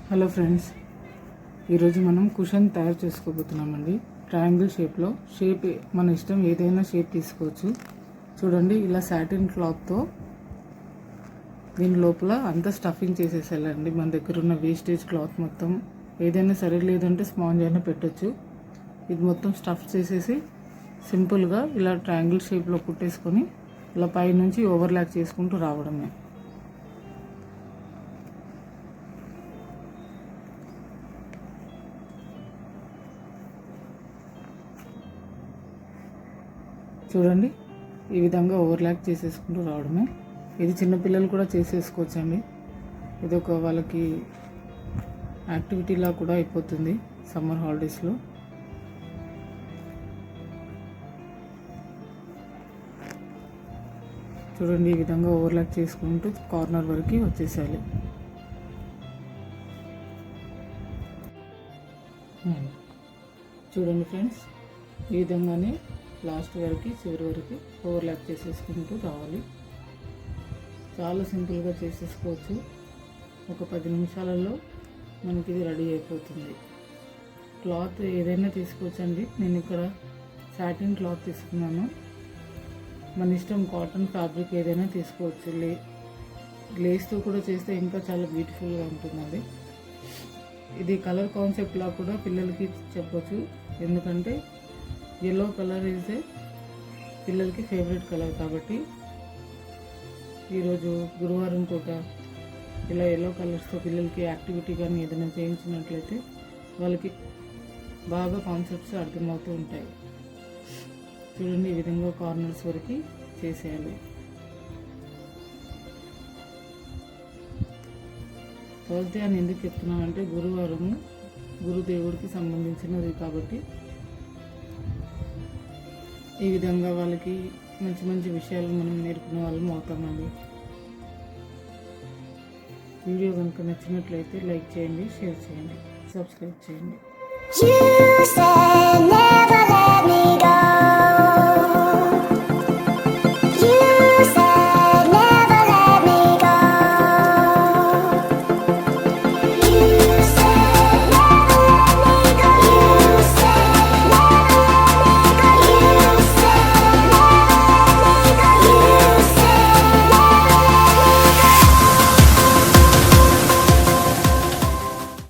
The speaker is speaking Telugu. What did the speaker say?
హలో ఫ్రెండ్స్, ఈరోజు మనం కుషన్ తయారు చేసుకోబోతున్నామండి. ట్రయాంగిల్ షేప్లో. షేప్ మన ఇష్టం, ఏదైనా షేప్ తీసుకోవచ్చు. చూడండి, ఇలా సాటిన్ క్లాత్తో దీని లోపల అంతా స్టఫింగ్ చేసేసేయాలండి. మన దగ్గర ఉన్న వేస్టేజ్ క్లాత్ మొత్తం ఏదైనా సరే, లేదంటే స్పాంజ్ అయినా పెట్టచ్చు. ఇది మొత్తం స్టఫ్ చేసేసి సింపుల్గా ఇలా ట్రయాంగిల్ షేప్లో కుట్టేసుకొని ఇలా పైనుంచి ఓవర్లాక్ చేసుకుంటూ రావడమే. చూడండి, ఈ విధంగా ఓవర్లాక్ చేసేసుకుంటూ రావడమే. ఇది చిన్నపిల్లలు కూడా చేసేసుకోవచ్చండి. ఇది ఒక వాళ్ళకి యాక్టివిటీలా కూడా అయిపోతుంది సమ్మర్ హాలిడేస్లో. చూడండి, ఈ విధంగా ఓవర్లాక్ చేసుకుంటూ కార్నర్ వరకు వచ్చేసేయాలి. చూడండి ఫ్రెండ్స్, ఈ విధంగానే లాస్ట్ వరకు, చివరి వరకు ఓవర్లాక్ చేసేసుకుంటూ రావాలి. చాలా సింపుల్గా చేసేసుకోవచ్చు. ఒక 10 నిమిషాలలో మనకి ఇది రెడీ అయిపోతుంది. క్లాత్ ఏదైనా తీసుకోవచ్చండి. నేను ఇక్కడ సాటిన్ క్లాత్ తీసుకున్నాను. మన ఇష్టం, కాటన్ ఫ్యాబ్రిక్ ఏదైనా తీసుకోవచ్చు. లేస్తో కూడా చేస్తే ఇంకా చాలా బ్యూటిఫుల్గా ఉంటుందండి. ఇది కలర్ కాన్సెప్ట్లా కూడా పిల్లలకి చెప్పవచ్చు. ఎందుకంటే ఎల్లో కలర్ ఈజ్ పిల్లలకి ఫేవరెట్ కలర్ కాబట్టి ఈరోజు గురువారం పూట ఇలా ఎల్లో కలర్స్తో పిల్లలకి యాక్టివిటీ కానీ ఏదైనా చేయించినట్లయితే వాళ్ళకి బాగా కాన్సెప్ట్స్ అర్థమవుతూ ఉంటాయి. చూడండి, ఈ విధంగా కార్నర్స్ వరకు చేసేయాలి. థర్స్డే అని ఎందుకు చెప్తున్నామంటే గురువారము గురుదేవుడికి సంబంధించినది కాబట్టి ఈ విధంగా వాళ్ళకి మంచి మంచి విషయాలు మనం నేర్పుకునే వాళ్ళం అవుతామండి. వీడియో కనుక నచ్చినట్లయితే లైక్ చేయండి, షేర్ చేయండి, సబ్స్క్రైబ్ చేయండి.